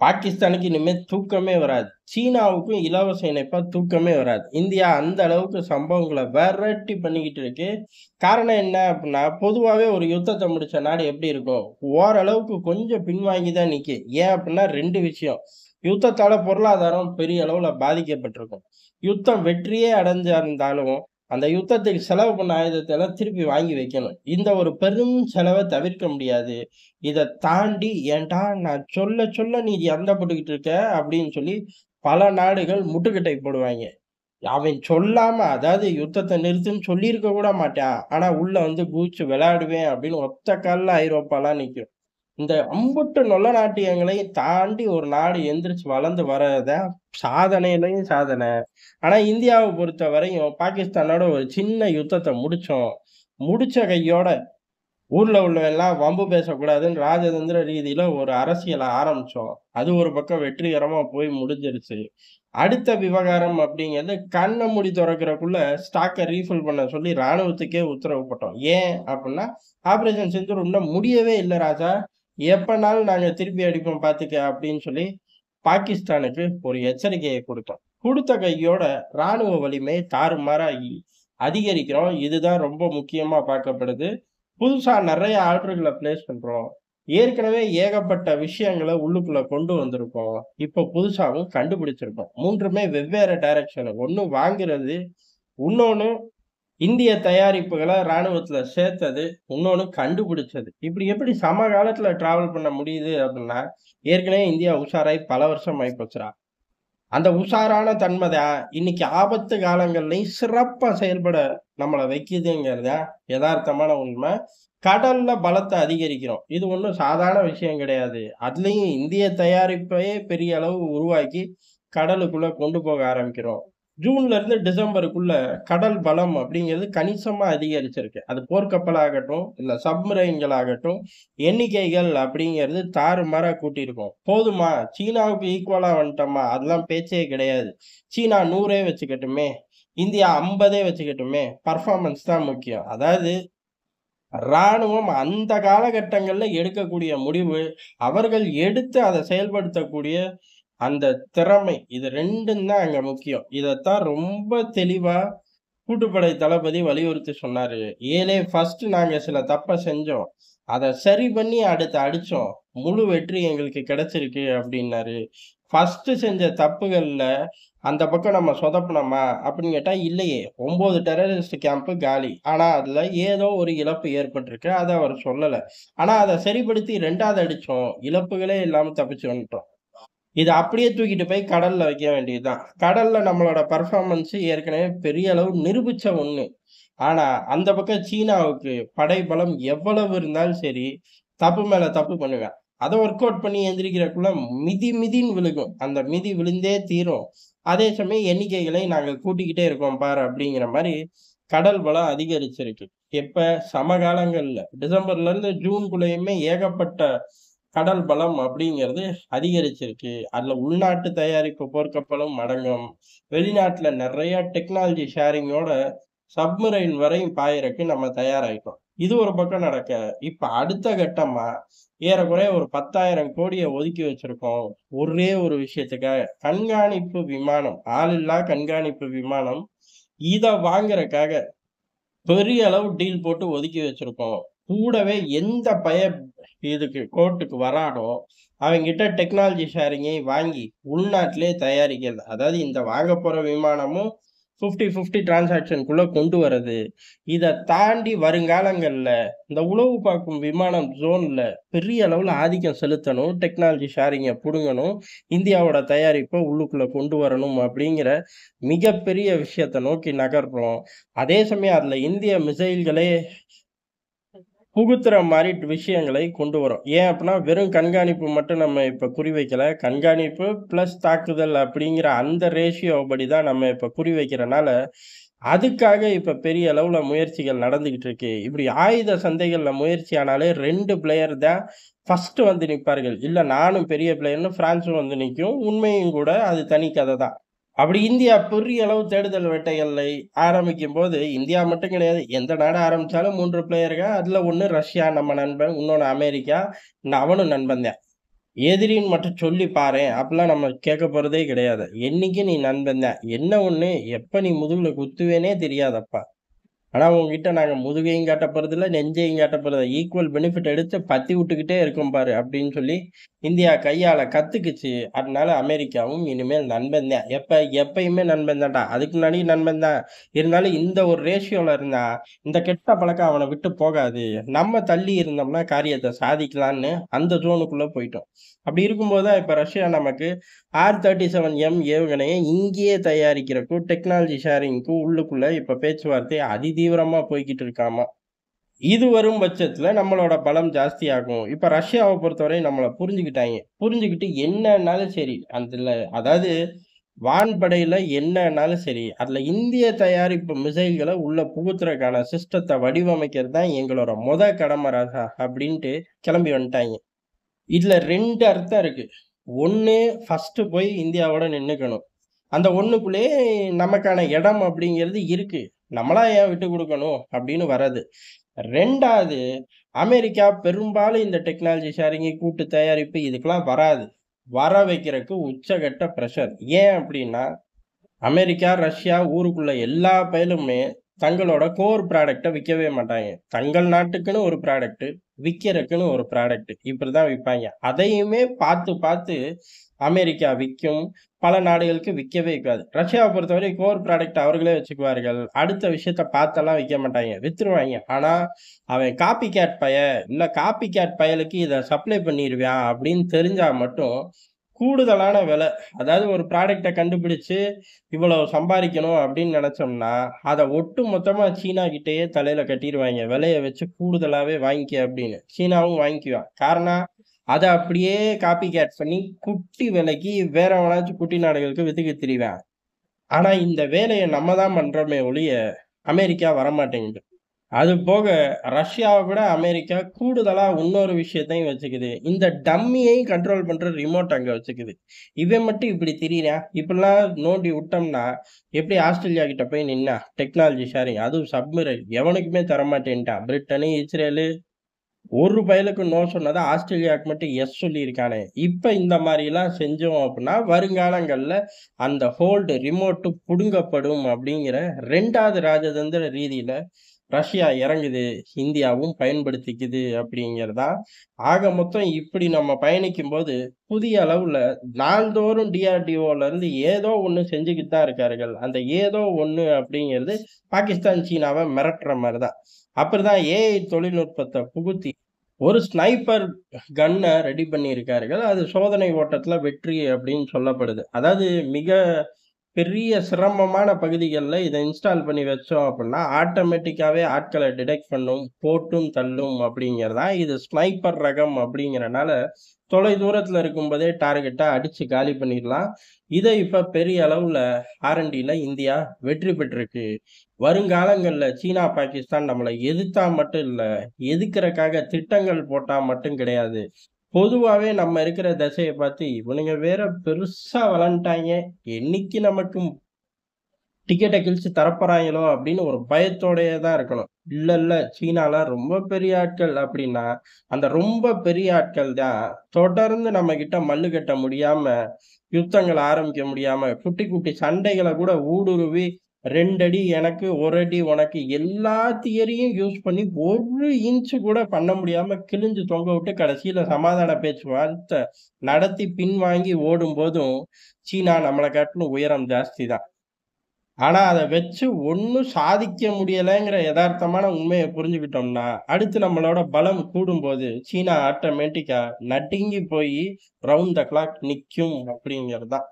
பாகிஸ்தானுக்கு இனிமே தூக்கமே வராது. சீனாவுக்கும் இலவச இணைப்பா தூக்கமே வராது. இந்தியா அந்த அளவுக்கு சம்பவங்கள வெரைட்டி பண்ணிக்கிட்டு இருக்கு. காரணம் என்ன அப்டின்னா, பொதுவாவே ஒரு யுத்தத்த முடிச்ச நாடு எப்படி இருக்கும்? ஓரளவுக்கு கொஞ்சம் பின்வாங்கி தான் நிக்கும். ஏன் அப்டின்னா 2 விஷயம். யுத்தத்தால பொருளாதாரம் பெரிய அளவுல பாதிக்கப்பட்டிருக்கும். யுத்தம் வெற்றியே அடைஞ்சிருந்தாலும், அந்த யுத்தத்துக்கு செலவு பண்ண ஆயுதத்த எல்லாம் திருப்பி வாங்கி வைக்கணும். இந்த ஒரு பெரும் செலவ தவிர்க்க முடியாது. இத தாண்டி "ஏன்டா நான் சொல்ல சொல்ல நீ சண்ட போட்டுக்கிட்டு இருக்க" அப்படின்னு சொல்லி பல நாடுகள் முட்டுக்கட்டை போடுவாய்ங்க. அவன் சொல்லாம அதாவது யுத்தத்த நிறுத்துன்னு சொல்லியிருக்க கூட மாட்டான். ஆனா உள்ள வந்து குதிச்சு விளையாடுவேன் அப்படின்னு ஒத்த கால்ல ஐரோப்பாலாம் நிக்கும். இந்த அம்புட்டு நொள்ள நாட்டியங்களையும் தாண்டி ஒரு நாடு எந்திரிச்சு வளர்ந்து வர்றதுதான் சாதனையிலயும் சாதனை. ஆனா இந்தியாவ பொறுத்தவரையும் பாகிஸ்தானோட ஒரு சின்ன யுத்தத்த முடிச்சோம். முடிச்ச கையோட ஊர்ல உள்ளவன்லாம் வம்பு பேசக்கூடாதுன்னு ராஜதந்திர ரீதியில ஒரு அரசியல ஆரம்பிச்சோம். அது ஒரு பக்கம் வெற்றிகரமா போய் முடிஞ்சிருச்சு. அடுத்த விவகாரம் அப்படிங்கிறது கண்ண மூடி தொறக்கறக்குள்ள ஸ்டாக்க ரீஃபில் பண்ண சொல்லி ராணுவத்துக்கே உத்தரவு போட்டோம். ஏன் அப்டின்னா, ஆப்பரேஷன் சிந்தூர் இன்னும் முடியவே இல்ல ராஜா. எப்பனாலும் நாங்க திருப்பி அடிப்போம் பார்த்துக்க அப்படின்னு சொல்லி பாகிஸ்தானுக்கு ஒரு எச்சரிக்கைய குடுத்தோம். குடுத்த கையோட ராணுவ வலிமை தாறுமாறா அதிகரிக்கிறோம். இதுதான் ரொம்ப முக்கியமா பார்க்கப்படுது. புதுசா நெறைய ஆர்டர்கள பிளேஸ் பண்றோம். ஏற்கனவே ஏகப்பட்ட விஷயங்கள உள்ளுக்குள்ள கொண்டு வந்திருக்கோம். இப்போ புதுசாவும் கண்டுபிடிச்சிருக்கோம். 3மே வெவ்வேற டைரக்ஷன். ஒண்ணு வாங்குறது, இன்னொன்னு இந்திய தயாரிப்புகள ராணுவத்துல சேர்த்தது, இன்னொன்னு கண்டுபிடிச்சது. இப்படி எப்படி சமகாலத்துல டிராவல் பண்ண முடியுது அப்படின்னா, ஏற்கனவே இந்தியா உஷாராயி பல வருஷம் ஆயிப்போச்சுடா. அந்த உஷாரான தன்மை தான் இன்னைக்கு ஆபத்து காலங்கள்லயும் சிறப்பா செயல்பட நம்மள வைக்குதுங்கிறது தான் எதார்த்தமான உண்மை. கடல்ல பலத்த அதிகரிக்கிறோம். இது ஒண்ணும் சாதாரண விஷயம் கிடையாது. அதுலயும் இந்திய தயாரிப்பையே பெரிய அளவு உருவாக்கி கடலுக்குள்ள கொண்டு போக ஆரம்பிக்கிறோம். ஜூன்ல இருந்து டிசம்பருக்குள்ள கடல் பலம் அப்படிங்கிறது கணிசமா அதிகரிச்சிருக்கு. அது போர்க்கப்பலாகட்டும், இல்ல சப்மரைன்கள் ஆகட்டும், எண்ணிக்கைகள் அப்படிங்கிறது தாறுமாறா கூட்டியிருக்கோம். போதுமா? சீனாவுக்கு ஈக்குவலா வந்துட்டோமா? அதெல்லாம் பேச்சே கிடையாது. சீனா 100 வச்சுக்கட்டுமே, இந்தியா 50 வச்சுக்கட்டுமே, பெர்ஃபார்மன்ஸ் தான் முக்கியம். அதாவது ராணுவம் அந்த காலகட்டங்கள்ல எடுக்கக்கூடிய முடிவு, அவர்கள் எடுத்து அத செயல்படுத்தக்கூடிய அந்த திறமை. இது 2ம் தான் அங்க முக்கியம். இதத்தான் ரொம்ப தெளிவா கூட்டுப்படை தளபதி வலியுறுத்தி சொன்னாரு. ஃபர்ஸ்ட் நாங்க சில தப்ப செஞ்சோம். அத சரி பண்ணி அடுத்து அடிச்சோம். முழு வெற்றி எங்களுக்கு கிடைச்சிருக்கு அப்டின்னாரு. ஃபர்ஸ்ட் செஞ்ச தப்புகள்ல அந்த பக்கம் நம்ம சொதப்புனோமா? அப்படின்னு கேட்டா இல்லையே. 9 டெரரிஸ்ட் கேம்ப் காலி. ஆனா அதுல ஏதோ ஒரு இழப்பு ஏற்பட்டிருக்கு. அத அவர் சொல்லல. ஆனா அத சரிப்படுத்தி 2வது அடிச்சோம். இழப்புகளே இல்லாம தப்பிச்சு வந்துட்டோம். இத அப்படியே தூக்கிட்டு போய் கடல்ல வைக்க வேண்டியது தான். கடல்ல நம்மளோட பெர்ஃபார்மன்ஸ் ஏற்கனவே பெரிய அளவு நிரூபிச்ச ஒண்ணு. ஆனா, அந்த பக்கம் சீனாவுக்கு படைபலம் எவ்வளவு இருந்தாலும் சரி, தப்பு மேல தப்பு பண்ணுவேன். அத ஒர்க் அவுட் பண்ணி எந்திரிக்கிறதுக்குள்ள மிதி மிதின்னு விழுகும். அந்த மிதி விழுந்தே தீரும். அதே சமயம் எண்ணிக்கைகளை நாங்க கூட்டிக்கிட்டே இருக்கோம் பாரு அப்படிங்கிற மாரி கடல் பலம் அதிகரிச்சிருக்கு. எப்ப? சமகாலங்கள்ல. டிசம்பர்ல இருந்து ஜூன்குள்ளயுமே ஏகப்பட்ட கடல் பலம் அப்படிங்கிறது அதிகரிச்சிருக்கு. அதுல உள்நாட்டு தயாரிப்பு போர்க்கப்பலும் அடங்கும். வெளிநாட்டுல நெறைய டெக்னாலஜி ஷேரிங்கோட சப்மரைன் வரையும் பாயறக்கு நம்ம தயாராயிட்டோம். இது ஒரு பக்கம் நடக்க, இப்ப அடுத்த கட்டமா ஏறக்குறைய ஒரு 10,000 கோடிய ஒதுக்கி வச்சிருக்கோம். ஒரே ஒரு விஷயத்துக்காக. கண்காணிப்பு விமானம், ஆளில்லா கண்காணிப்பு விமானம். இத வாங்குறக்காக பெரிய அளவு டீல் போட்டு ஒதுக்கி வச்சிருக்கோம். கூடவே எந்த இதுக்கு கோர்ட்டுக்கு வரானோ, அவன்கிட்ட டெக்னாலஜி ஷேரிங்கையும் வாங்கி, உள்நாட்டிலேயே தயாரிக்கிறது. அதாவது இந்த வாங்கப் போற விமானமும் 50-50 டிரான்சாக்ஷன்க்குள்ள கொண்டு வர்றது. இத தாண்டி வருங்காலங்கள்ல இந்த உளவு பார்க்கும் விமானம் ஜோன்ல பெரிய அளவுல ஆதிக்கம் செலுத்தணும். டெக்னாலஜி ஷேரிங்க புடுங்கணும். இந்தியாவோட தயாரிப்ப உள்ளுக்குள்ள கொண்டு வரணும் அப்படிங்கிற மிகப்பெரிய விஷயத்த நோக்கி நகர்றோம். அதே சமயம் அதுல இந்திய மிசைல்களே புகுத்துற மாரி விஷயங்களை கொண்டு வரோம். ஏன் அப்டின்னா, வெறும் கண்காணிப்பு மட்டும் நம்ம இப்ப குறிவைக்கல. கண்காணிப்பு பிளஸ் தாக்குதல் அப்படிங்கிற அந்த ரேஷியோ படி தான் நம்ம இப்ப குறிவைக்கிறனால, அதுக்காக இப்ப பெரிய அளவுல முயற்சிகள் நடந்துகிட்டு இருக்கு. இப்படி ஆயுத சந்தைகள்ல முயற்சி ஆனாலே 2 பிளேயர் தான் ஃபர்ஸ்ட் வந்து நிப்பார்கள். இல்ல நானும் பெரிய பிளேயர்ன்னு பிரான்ஸும் வந்து நிக்கும். உண்மையும் கூட. அது தனி கத தான். அப்படி இந்தியா பெரிய அளவு தேடுதல் வேட்டைகளை ஆரம்பிக்கும்போது, இந்தியா மட்டும் கிடையாது. எந்த நாடு ஆரம்பிச்சாலும் 3 பிளேயர்கள். அதுல ஒண்ணு ரஷ்யா நம்ம நண்பன், இன்னொன்னு அமெரிக்கா. அவனும் நண்பன் தான். எதிரின்னு மட்டும் சொல்லி பாரேன். அப்படிலாம் நம்ம கேட்க போறதே கிடையாது. என்னைக்கும் நீ நண்பன் தான். என்ன ஒண்ணு, எப்ப நீ முதுகுல குத்துவேன்னே தெரியாதப்பா. ஆனா உன்கிட்ட நாங்க முதுகையும் காட்டப் போறதில்ல, நெஞ்சையும் காட்டப் போறதில்ல. ஈக்குவல் பெனிஃபிட் எடுத்து பத்தி விட்டுக்கிட்டே இருக்கோம் பாரு அப்படின்னு சொல்லி இந்தியா கையாள கத்துக்குச்சு. அதனால அமெரிக்காவும் இனிமேல் நண்பன் தான். எப்பயுமே நண்பன் தான்டா. அதுக்கு முன்னாடியும் நண்பன் தான். இருந்தாலும் இந்த ஒரு ரேஷியோல இருந்தா, இந்த கெட்ட பழக்கம் அவன விட்டு போகாது. நம்ம தள்ளி இருந்தோம்னா காரியத்த சாதிக்கலான்னு அந்த ஜோனுக்குள்ள போயிட்டோம். அப்படி இருக்கும்போது தான் இப்ப ரஷ்யா நமக்கு R-37M ஏவுகணைய இங்கேயே தயாரிக்கிறக்கும், டெக்னாலஜி ஷேரிங்க்கும் உள்ளுக்குள்ள இப்ப பேச்சுவார்த்தை அதிதீவிரமா போய்க்கிட்டு இருக்காமா. இது வரும் பட்சத்துல நம்மளோட பலம் ஜாஸ்தியாகும். இப்ப ரஷ்யாவ பொறுத்தவரை நம்மள புரிஞ்சுக்கிட்டாய்ங்க. புரிஞ்சுகிட்டு என்னன்னாலும் சரி, அதுல அதாவது வான்படையில என்னன்னாலும் சரி, அதுல இந்திய தயாரிப்பு மிசைல்கள உள்ள புகுத்துறதுக்கான சிஸ்டத்த வடிவமைக்கிறது தான் எங்களோட கடம ராசா அப்படின்ட்டு கிளம்பி வந்துட்டாய்ங்க. இதுல 2 அர்த்தம் இருக்கு. 1 ஃபர்ஸ்ட்டு போய் இந்தியாவோட நின்னுக்கணும். அந்த 1க்குள்ளேயே நமக்கான இடம் அப்படிங்கிறது இருக்கு. நம்மளா ஏன் விட்டுக் குடுக்கணும் அப்படின்னு வர்றது. 2வது அமெரிக்கா பெரும்பாலும் இந்த டெக்னாலஜி ஷேரிங், கூட்டு தயாரிப்பு இதுக்கெல்லாம் வராது. வர வைக்கிறக்கு உச்சகட்ட பிரஷர். ஏன் அப்படின்னா, அமெரிக்கா, ரஷ்யா ஊருக்குள்ள எல்லா பயலுமே தங்களோட கோர் ப்ராடக்ட்ட விக்கவே மாட்டாங்க. தங்கள் நாட்டுக்குன்னு ஒரு ப்ராடக்ட், விக்கிறக்குன்னு ஒரு ப்ராடக்ட். இப்படிதான் விப்பாய்ங்க. அதையுமே பார்த்து, பார்த்து அமெரிக்கா விக்கும். பல நாடுகளுக்கு விக்கவே விக்காது. ரஷ்யாவ பொறுத்தவரை கோர் ப்ராடக்ட் அவர்களே வச்சுக்குவார்கள். அடுத்த விஷயத்த பார்த்தெல்லாம் விக்க மாட்டாய்ங்க. வித்துருவாய்ங்க. ஆனா, அவன் காப்பி கேட் இல்ல காப்பி கேட் பயலுக்கு இத சப்ளை பண்ணிருவான் அப்படின்னு தெரிஞ்சா மட்டும் கூடுதலான விலை. அதாவது ஒரு ப்ராடக்ட்ட கண்டுபிடிச்சு, இவ்வளவு சம்பாரிக்கணும் அப்படின்னு நெனச்சோம்னா, அத ஒட்டு மொத்தமா சீனா கிட்டயே தலையில கட்டிருவாய்ங்க. விலைய வச்சு கூடுதலாவே வாங்கிக்க அப்படின்னு. சீனாவும் வாங்கிக்குவான். காரணம், அத அப்படியே காப்பி கேட் பண்ணி குட்டி விலைக்கு வேற எவனாச்சும் குட்டி நாடுகளுக்கு வித்துக்கு திரிவான். ஆனா இந்த வேலைய நம்ம தான் பண்றோமே ஒழிய, அமெரிக்கா வரமாட்டேங்குது. அது போக ரஷ்யாவ விட அமெரிக்கா கூடுதலா இன்னொரு விஷயத்தையும் வச்சுக்குது. இந்த டம்மியையும் கண்ட்ரோல் பண்ற ரிமோட் அங்க வச்சுக்குது. இவன் மட்டும் இப்படி திரியிறான். இப்படிலாம் நோண்டி விட்டோம்னா, எப்படி ஆஸ்திரேலியா கிட்ட போய் நின்னா, டெக்னாலஜி ஷேரிங் அதுவும் சப்மரைன் எவனுக்குமே தரமாட்டேன்ட்டான். பிரிட்டனு, இஸ்ரேலு ஒரு பயலுக்கு நோ சொன்னத ஆஸ்திரேலியாவுக்கு மட்டும் எஸ் சொல்லியிருக்கானே. இப்ப இந்த மாரிலாம் செஞ்சோம் அப்டின்னா, வருங்காலங்கள்ல அந்த ஹோல்டு ரிமோட் புடுங்கப்படும் அப்படிங்கிற 2வது ராஜதந்திர ரீதியில ரஷ்யா இறங்குது. இந்தியாவும் பயன்படுத்திக்குது அப்படிங்கிறது தான். ஆக மொத்தம் இப்படி நம்ம பயணிக்கும்போது, புதிய அளவுல நாள்தோறும் டிஆர்டிஓல இருந்து ஏதோ ஒண்ணு செஞ்சுக்கிட்டு தான் இருக்கார்கள். அந்த ஏதோ ஒண்ணு அப்படிங்கிறது பாகிஸ்தான், சீனாவ மிரட்டுற மாரி தான். அப்படிதான் ஏஐ தொழில்நுட்பத்த புகுத்தி ஒரு ஸ்னைப்பர் கன்ன ரெடி பண்ணியிருக்கார்கள். அது சோதனை ஓட்டத்துல வெற்றி அப்படின்னு சொல்லப்படுது. அதாவது மிக பெரிய சிரமமான பகுதிகள்ல இத இன்ஸ்டால் பண்ணி வச்சோம் அப்படின்னா, ஆட்டோமேட்டிக்காவே ஆட்கள டிடெக்ட் பண்ணும், போட்டும் தள்ளும் அப்படிங்கிறதான். இது ஸ்னைப்பர் ரகம் அப்படிங்கிறனால, தொலை தூரத்துல இருக்கும்போதே டார்கெட்டா அடிச்சு காலி பண்ணிடலாம். இத இப்ப பெரிய அளவுல ஆர்&டில இந்தியா வெற்றி பெற்றிருக்கு. வருங்காலங்கள்ல சீனா, பாகிஸ்தான் நம்மள எதிர்த்தா மட்டும் இல்ல, எதிர்க்கிறக்காக திட்டங்கள் போட்டா மட்டும் கிடையாது. பொதுவாவே நம்ம இருக்கிற திசைய பார்த்து, இவனுங்க வேற பெருசா வளந்துட்டாய்ங்க. என்னைக்கு நமக்கு டிக்கெட்ட கிழிச்சு தரப்போறாய்ங்களோ அப்படின்னு ஒரு பயத்தோடயே தான் இருக்கணும். இல்ல, இல்ல சீனாலாம் ரொம்ப பெரிய ஆட்கள் அப்படின்னா, அந்த ரொம்ப பெரிய ஆட்கள் தான் தொடர்ந்து நம்மகிட்ட மல்லு கட்ட முடியாம, யுத்தங்கள ஆரம்பிக்க முடியாம, குட்டி, குட்டி சண்டைகள கூட ஊடுருவி 2 அடி எனக்கு, 1 அடி உனக்கு எல்லா தியரியும் யூஸ் பண்ணி 1 இன்ச் கூட பண்ண முடியாம கிழிஞ்சு தொங்க விட்டு கடைசியில சமாதான பேச்சுவார்த்தை நடத்தி பின்வாங்கி ஓடும்போதும், சீனா நம்மள காட்டிலும் உயரம் ஜாஸ்தி தான். ஆனா, அத வச்சு ஒண்ணும் சாதிக்க முடியலைங்கிற எதார்த்தமான உண்மைய புரிஞ்சுக்கிட்டோம்னா, அடுத்து நம்மளோட பலம் கூடும்போது, சீனா ஆட்டோமேட்டிக்கா நடுங்கி போயி ரவுண்ட் த கிளாக் நிக்கும் அப்படிங்கிறது தான்.